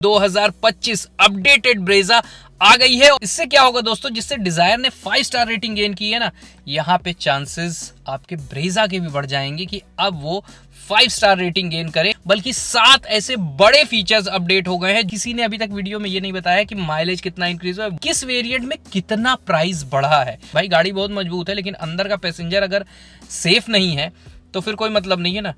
2025 updated Brezza आ गई है। इससे क्या होगा दोस्तों, जिससे डिजायर ने 5 स्टार रेटिंग गेन की है ना, यहाँ पे चांसेस आपके ब्रेजा के भी बढ़ जाएंगे कि अब वो 5 स्टार रेटिंग गेन करे। बल्कि 7 ऐसे बड़े फीचर्स अपडेट हो गए हैं। किसी ने अभी तक वीडियो में ये नहीं बताया कि माइलेज कितना इंक्रीज हुआ है, किस वेरिएंट में कितना प्राइस बढ़ा है। भाई गाड़ी बहुत मजबूत है, लेकिन अंदर का पैसेंजर अगर सेफ नहीं है तो फिर कोई मतलब नहीं है ना।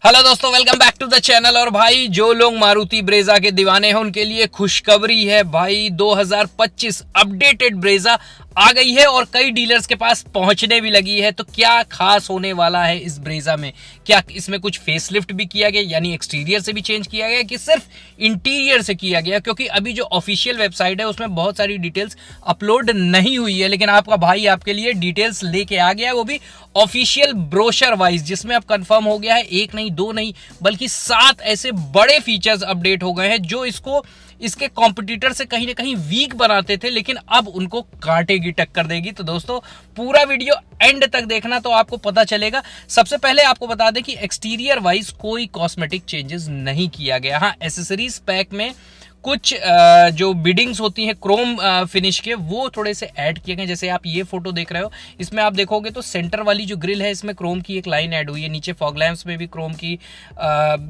हेलो दोस्तों, welcome back to the channel. और भाई जो लोग मारुति ब्रेजा के दीवाने हैं उनके लिए खुशखबरी है भाई, 2025 अपडेटेड ब्रेजा आ गई है और कई डीलर्स के पास पहुंचने भी लगी है। तो क्या खास होने वाला है इस ब्रेजा में? क्या इसमें कुछ फेसलिफ्ट भी किया गया, यानी एक्सटीरियर से भी चेंज किया गया कि सिर्फ इंटीरियर से किया गया? क्योंकि अभी जो ऑफिशियल वेबसाइट है उसमें बहुत सारी डिटेल्स अपलोड नहीं हुई है, लेकिन आपका भाई आपके लिए डिटेल्स लेके आ गया है, वो भी ऑफिशियल ब्रोशर वाइज, जिसमें अब कंफर्म हो गया है 1 नहीं 2 नहीं बल्कि 7 ऐसे बड़े फीचर्स अपडेट हो गए हैं जो इसको इसके कॉम्पिटिटर से कहीं ना कहीं वीक बनाते थे, लेकिन अब उनको काटेगी, टक्कर देगी। तो दोस्तों पूरा वीडियो एंड तक देखना तो आपको पता चलेगा। सबसे पहले आपको बता दें कि एक्सटीरियर वाइज कोई कॉस्मेटिक चेंजेस नहीं किया गया। हाँ, एसेसरीज पैक में कुछ जो बिडिंग्स होती हैं क्रोम फिनिश के, वो थोड़े से ऐड किए गए। जैसे आप ये फोटो देख रहे हो, इसमें आप देखोगे तो सेंटर वाली जो ग्रिल है इसमें क्रोम की एक लाइन ऐड हुई है। नीचे फॉग लैंप्स में भी क्रोम की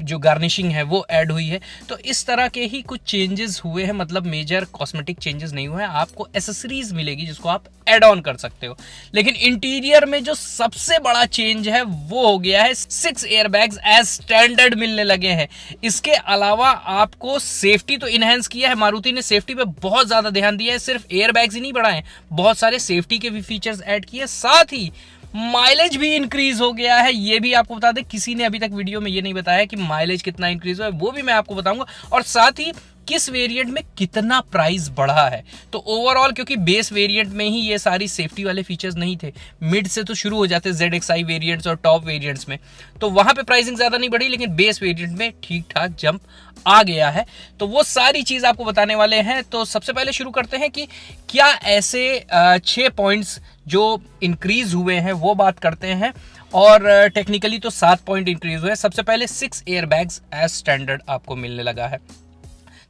जो गार्निशिंग है वो ऐड हुई है। तो इस तरह के ही कुछ चेंजेस हुए हैं, मतलब मेजर कॉस्मेटिक चेंजेस नहीं हुए हैं। आपको एसेसरीज मिलेगी जिसको आप एड ऑन कर सकते हो। लेकिन इंटीरियर में जो सबसे बड़ा चेंज है वो हो गया है 6 एयरबैग्स एज स्टैंडर्ड मिलने लगे हैं। इसके अलावा आपको सेफ्टी तो इनहेंस किया है, मारुति ने सेफ्टी पे बहुत ज्यादा ध्यान दिया है। सिर्फ एयरबैग्स ही नहीं बढ़ाए, बहुत सारे सेफ्टी के भी फीचर्स ऐड किए। साथ ही माइलेज भी इंक्रीज हो गया है, ये भी आपको बता दें। किसी ने अभी तक वीडियो में ये नहीं बताया कि माइलेज कितना इंक्रीज हुआ है, वो भी मैं आपको बताऊंगा। और साथ ही किस वेरिएंट में कितना प्राइस बढ़ा है। तो ओवरऑल, क्योंकि बेस वेरिएंट में ही ये सारी सेफ्टी वाले फीचर्स नहीं थे, मिड से तो शुरू हो जाते ZXi वेरिएंट्स और टॉप वेरिएंट्स में, तो वहां पे प्राइसिंग ज्यादा नहीं बढ़ी, लेकिन बेस वेरिएंट में ठीक ठाक जंप आ गया है। तो वो सारी चीज आपको बताने वाले हैं। तो सबसे पहले शुरू करते हैं कि क्या ऐसे 6 पॉइंट्स जो इंक्रीज हुए हैं वो बात करते हैं। और टेक्निकली तो 7 पॉइंट इंक्रीज हुए हैं। सबसे पहले 6 एयरबैग्स एज स्टैंडर्ड आपको मिलने लगा है।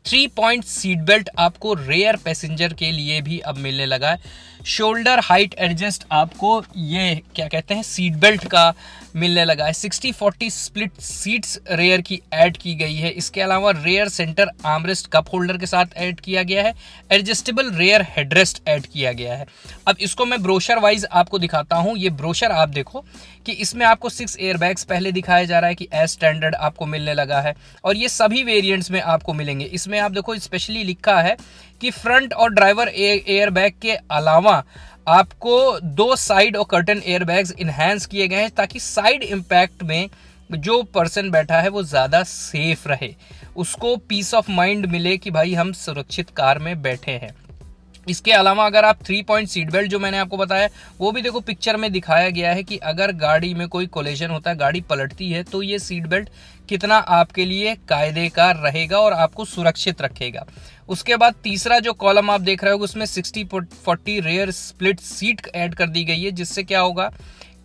3 पॉइंट सीट बेल्ट आपको रेयर पैसेंजर के लिए भी अब मिलने लगा है। शोल्डर हाइट एडजस्ट आपको ये क्या कहते हैं सीट बेल्ट का मिलने लगा है। 60-40 स्प्लिट सीट्स रेयर की ऐड की गई है। इसके अलावा rear centre armrest cup holder के साथ ऐड किया गया है। एडजस्टेबल रेयर हेडरेस्ट ऐड किया गया है। अब इसको मैं ब्रोशर वाइज आपको दिखाता हूँ। ये ब्रोशर आप देखो कि इसमें आपको 6 एयरबैग्स पहले दिखाया जा रहा है कि एज स्टैंडर्ड आपको मिलने लगा है, और ये सभी वेरिएंट्स में आपको मिलेंगे। इसमें आप देखो स्पेशली लिखा है कि फ्रंट और ड्राइवर एयरबैग के अलावा आपको 2 साइड और कर्टन एयरबैग्स इन्हांस किए गए हैं, ताकि साइड इंपैक्ट में जो पर्सन बैठा है वो ज़्यादा सेफ रहे, उसको पीस ऑफ माइंड मिले कि भाई हम सुरक्षित कार में बैठे हैं। इसके अलावा अगर आप 3 पॉइंट सीट बेल्ट जो मैंने आपको बताया, वो भी देखो पिक्चर में दिखाया गया है कि अगर गाड़ी में कोई कोलिजन होता है, गाड़ी पलटती है, तो ये सीट बेल्ट कितना आपके लिए कायदे का रहेगा और आपको सुरक्षित रखेगा। उसके बाद तीसरा जो कॉलम आप देख रहे हो उसमें 60-40 रेयर स्प्लिट सीट ऐड कर दी गई है, जिससे क्या होगा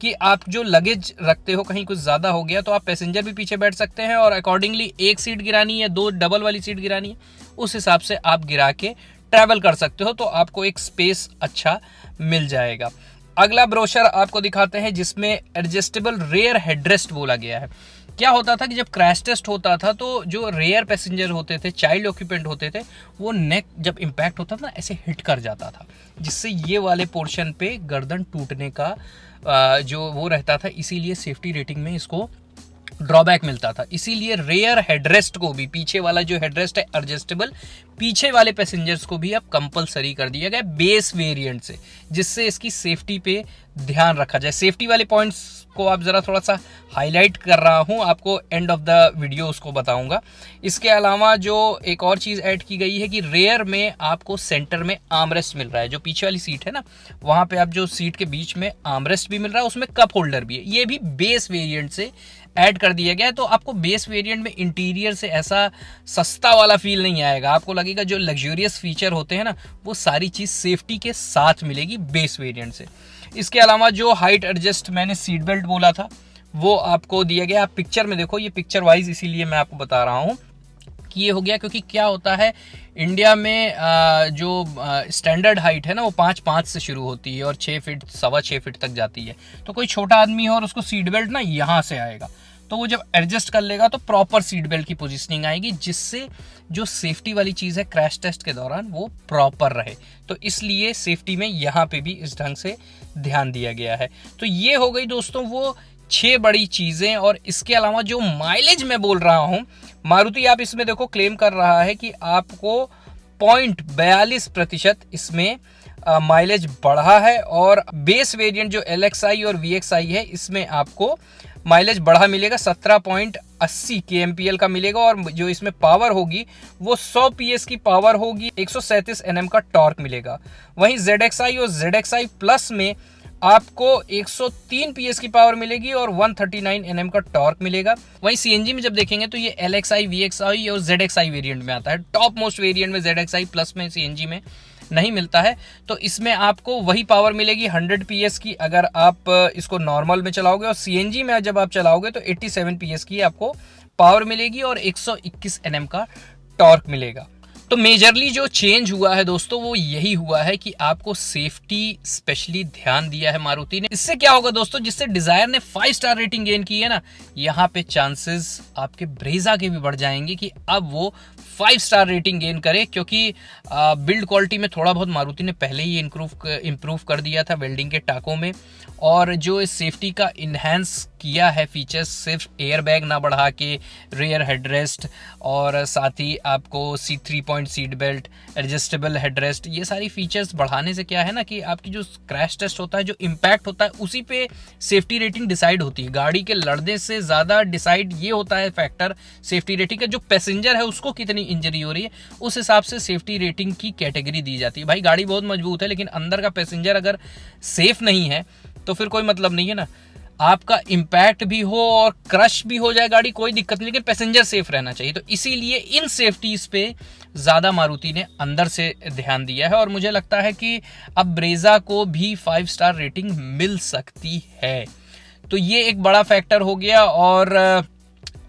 कि आप जो लगेज रखते हो, कहीं कुछ ज़्यादा हो गया तो आप पैसेंजर भी पीछे बैठ सकते हैं, और अकॉर्डिंगली 1 सीट गिरानी है, 2 डबल वाली सीट गिरानी है, उस हिसाब से आप गिरा के ट्रैवल कर सकते हो, तो आपको एक स्पेस अच्छा मिल जाएगा। अगला ब्रोशर आपको दिखाते हैं जिसमें एडजस्टेबल रेयर हेडरेस्ट बोला गया है। क्या होता था कि जब क्रैश टेस्ट होता था तो जो रेयर पैसेंजर होते थे, चाइल्ड ऑक्यूपेंट होते थे, वो नेक जब इम्पैक्ट होता था ना ऐसे हिट कर जाता था, जिससे ये वाले पोर्शन पे गर्दन टूटने का जो वो रहता था। इसीलिए सेफ्टी रेटिंग में इसको ड्रॉबैक मिलता था। इसीलिए रेयर हेडरेस्ट को भी, पीछे वाला जो हेडरेस्ट है एडजस्टेबल, पीछे वाले पैसेंजर्स को भी अब कंपलसरी कर दिया गया बेस वेरिएंट से, जिससे इसकी सेफ्टी पे ध्यान रखा जाए। सेफ्टी वाले पॉइंट्स को आप जरा थोड़ा सा हाईलाइट कर रहा हूं, आपको एंड ऑफ द वीडियो उसको बताऊंगा। इसके अलावा जो एक और चीज़ ऐड की गई है कि रेयर में आपको सेंटर में आर्मरेस्ट मिल रहा है। जो पीछे वाली सीट है ना, वहाँ पे आप जो सीट के बीच में आर्मरेस्ट भी मिल रहा है, उसमें कप होल्डर भी है। ये भी बेस वेरिएंट से ऐड कर दिया गया है। तो आपको बेस वेरिएंट में इंटीरियर से ऐसा सस्ता वाला फील नहीं आएगा, आपको लगेगा जो लग्जूरियस फीचर होते हैं ना, वो सारी चीज़ सेफ्टी के साथ मिलेगी बेस वेरिएंट से। इसके अलावा जो हाइट एडजस्ट मैंने सीट बेल्ट बोला था वो आपको दिया गया। आप पिक्चर में देखो, ये पिक्चर वाइज इसीलिए मैं आपको बता रहा हूँ ये हो गया क्योंकि क्या होता है इंडिया में जो स्टैंडर्ड हाइट है ना वो 5'5" से शुरू होती है और 6 फीट 6.25 फीट तक जाती है। तो कोई छोटा आदमी हो और उसको सीट बेल्ट ना यहाँ से आएगा, तो वो जब एडजस्ट कर लेगा तो प्रॉपर सीट बेल्ट की पोजीशनिंग आएगी, जिससे जो सेफ्टी वाली चीज़ है क्रैश टेस्ट के दौरान वो प्रॉपर रहे। तो इसलिए सेफ्टी में यहाँ पे भी इस ढंग से ध्यान दिया गया है। तो ये हो गई दोस्तों वो 6 बड़ी चीज़ें। और इसके अलावा जो माइलेज मैं बोल रहा हूँ, मारुति आप इसमें देखो क्लेम कर रहा है कि आपको 0.42% इसमें माइलेज बढ़ा है, और बेस वेरिएंट जो LXI और VXI है इसमें आपको माइलेज बढ़ा मिलेगा, 17.80 kmpl का मिलेगा, और जो इसमें पावर होगी वो 100 PS की पावर होगी, 137 Nm का टॉर्क मिलेगा। वहीं ZXI और ZXI प्लस में आपको 103 PS की पावर मिलेगी और 139 Nm का टॉर्क मिलेगा। वहीं CNG में जब देखेंगे तो ये LXI, VXI और ZXI वेरिएंट में आता है। टॉप मोस्ट वेरिएंट में ZXI प्लस में CNG में नहीं मिलता है। तो इसमें आपको वही पावर मिलेगी 100 PS की अगर आप इसको नॉर्मल में चलाओगे, और CNG में जब आप चलाओगे तो 87 PS की आपको पावर मिलेगी और 121 Nm का टॉर्क मिलेगा। तो मेजरली जो चेंज हुआ है दोस्तों वो यही हुआ है कि आपको सेफ्टी स्पेशली ध्यान दिया है मारुति ने। इससे क्या होगा दोस्तों, जिससे डिजायर ने 5 स्टार रेटिंग गेन की है ना, यहाँ पे चांसेस आपके ब्रेजा के भी बढ़ जाएंगे कि अब वो 5 स्टार रेटिंग गेन करे, क्योंकि बिल्ड क्वालिटी में थोड़ा बहुत मारुति ने पहले ही इम्प्रूव कर दिया था वेल्डिंग के टाकों में, और जो इस सेफ्टी का इन्हेंस किया है फीचर्स, सिर्फ एयर बैग ना बढ़ा के रेयर हेडरेस्ट और साथ ही आपको 3 point seat belt, adjustable headrest, ये सारी फीचर्स बढ़ाने से क्या है ना कि आपकी जो क्रैश टेस्ट होता है, जो इम्पैक्ट होता है, उसी पे सेफ्टी रेटिंग डिसाइड होती है। गाड़ी के लड़ने से ज़्यादा डिसाइड ये होता है फैक्टर सेफ्टी रेटिंग का, जो पैसेंजर है उसको कितनी इंजरी हो रही है, उस हिसाब से सेफ्टी रेटिंग की कैटेगरी दी जाती है। भाई गाड़ी बहुत मजबूत है लेकिन अंदर का पैसेंजर अगर सेफ नहीं है तो फिर कोई मतलब नहीं है ना। आपका इम्पैक्ट भी हो और क्रश भी हो जाए गाड़ी, कोई दिक्कत नहीं, लेकिन पैसेंजर सेफ रहना चाहिए। तो इसीलिए इन सेफ्टीज पे ज़्यादा मारुति ने अंदर से ध्यान दिया है, और मुझे लगता है कि अब ब्रेजा को भी 5 स्टार रेटिंग मिल सकती है। तो ये एक बड़ा फैक्टर हो गया। और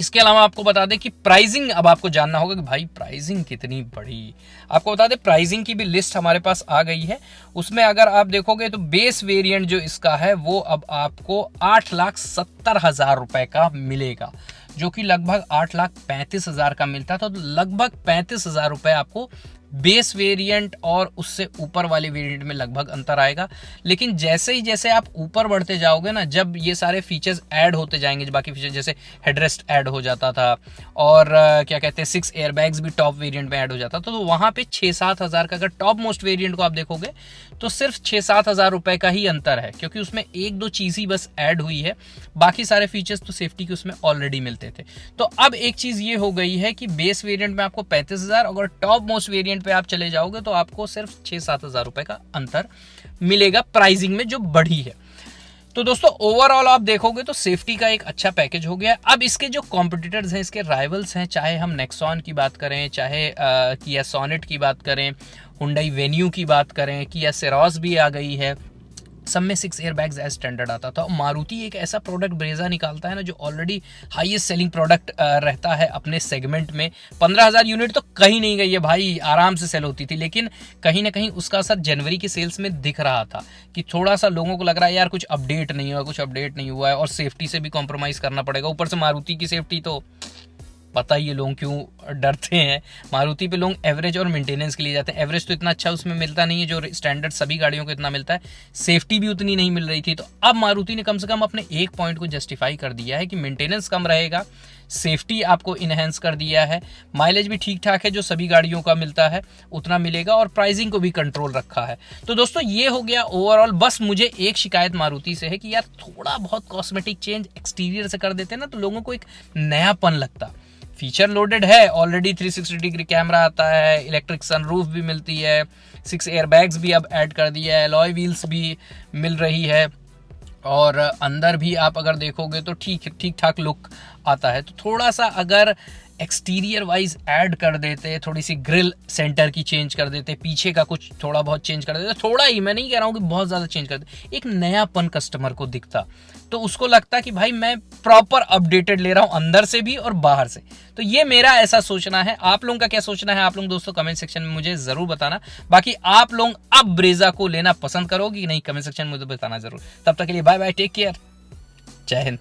इसके अलावा आपको बता दें कि प्राइसिंग, अब आपको जानना होगा कि भाई प्राइसिंग कितनी बढ़ी। आपको बता दें प्राइसिंग की भी लिस्ट हमारे पास आ गई है। उसमें अगर आप देखोगे तो बेस वेरिएंट जो इसका है वो अब आपको 8,70,000 रुपए का मिलेगा, जो कि लगभग 8,35,000 का मिलता था। तो लगभग 35,000 रुपए आपको बेस वेरिएंट और उससे ऊपर वाले वेरिएंट में लगभग अंतर आएगा। लेकिन जैसे ही जैसे आप ऊपर बढ़ते जाओगे ना, जब ये सारे फीचर्स ऐड होते जाएंगे, बाकी फीचर जैसे हेडरेस्ट ऐड हो जाता था और क्या कहते हैं 6 एयरबैग्स भी टॉप वेरिएंट में ऐड हो जाता था, तो वहाँ पे 6-7 हज़ार का, अगर टॉप मोस्ट वेरिएंट को आप देखोगे तो सिर्फ 6-7 हज़ार रुपये का ही अंतर है, क्योंकि उसमें 1-2 चीज़ ही बस ऐड हुई है, बाकी सारे फीचर्स तो सेफ्टी के उसमें ऑलरेडी मिलते थे। तो अब एक चीज़ ये हो गई है कि बेस वेरिएंट में आपको 35,000, अगर टॉप मोस्ट वेरिएंट पे आप चले जाओगे तो आपको सिर्फ 6-7 हज़ार रुपये का अंतर मिलेगा प्राइसिंग में, जो बढ़ी है। तो दोस्तों ओवरऑल आप देखोगे तो सेफ्टी का एक अच्छा पैकेज हो गया। अब इसके जो कॉम्पिटिटर्स हैं, इसके राइवल्स हैं, चाहे हम नेक्सॉन की बात करें, चाहे किया सोनेट की बात करें, हुंडई वेन्यू की बात करें, किया सेरोस भी आ गई है, सब में 6 एयरबैग्स एज स्टैंडर्ड आता था। मारुति एक ऐसा प्रोडक्ट ब्रेजा निकालता है ना, जो ऑलरेडी हाईएस्ट सेलिंग प्रोडक्ट रहता है अपने सेगमेंट में। 15,000 यूनिट तो कहीं नहीं गई है भाई, आराम से सेल होती थी, लेकिन कहीं ना कहीं उसका असर जनवरी की सेल्स में दिख रहा था कि थोड़ा सा लोगों को लग रहा है यार कुछ अपडेट नहीं हुआ है और सेफ्टी से भी कॉम्प्रोमाइज़ करना पड़ेगा। ऊपर से मारुति की सेफ्टी तो पता ही है लोग क्यों डरते हैं। मारुति पे लोग एवरेज और मेंटेनेंस के लिए जाते हैं। एवरेज तो इतना अच्छा उसमें मिलता नहीं है जो स्टैंडर्ड सभी गाड़ियों को इतना मिलता है, सेफ्टी भी उतनी नहीं मिल रही थी। तो अब मारुति ने कम से कम अपने एक पॉइंट को जस्टिफाई कर दिया है कि मेंटेनेंस कम रहेगा, सेफ्टी आपको इनहेंस कर दिया है, माइलेज भी ठीक ठाक है जो सभी गाड़ियों का मिलता है उतना मिलेगा, और प्राइसिंग को भी कंट्रोल रखा है। तो दोस्तों ये हो गया ओवरऑल। बस मुझे एक शिकायत मारुति से है कि यार थोड़ा बहुत कॉस्मेटिक चेंज एक्सटीरियर से कर देते ना तो लोगों को एक नयापन लगता। फीचर लोडेड है ऑलरेडी, 360 डिग्री कैमरा आता है, इलेक्ट्रिक सनरूफ भी मिलती है, 6 एयरबैग्स भी अब ऐड कर दिया है, अलॉय व्हील्स भी मिल रही है, और अंदर भी आप अगर देखोगे तो ठीक ठाक लुक आता है। तो थोड़ा सा अगर एक्सटीरियर वाइज ऐड कर देते, थोड़ी सी ग्रिल सेंटर की चेंज कर देते, पीछे का कुछ थोड़ा बहुत चेंज कर देते, थोड़ा ही, मैं नहीं कह रहा हूँ कि बहुत ज़्यादा चेंज कर देते, एक नयापन कस्टमर को दिखता, तो उसको लगता कि भाई मैं प्रॉपर अपडेटेड ले रहा हूँ अंदर से भी और बाहर से। तो ये मेरा ऐसा सोचना है। आप लोगों का क्या सोचना है आप लोग दोस्तों कमेंट सेक्शन में मुझे ज़रूर बताना। बाकी आप लोग अब ब्रेजा को लेना पसंद करोगे कि नहीं, कमेंट सेक्शन में मुझे बताना ज़रूर। तब तक के लिए बाय बाय, टेक केयर, जय हिंद।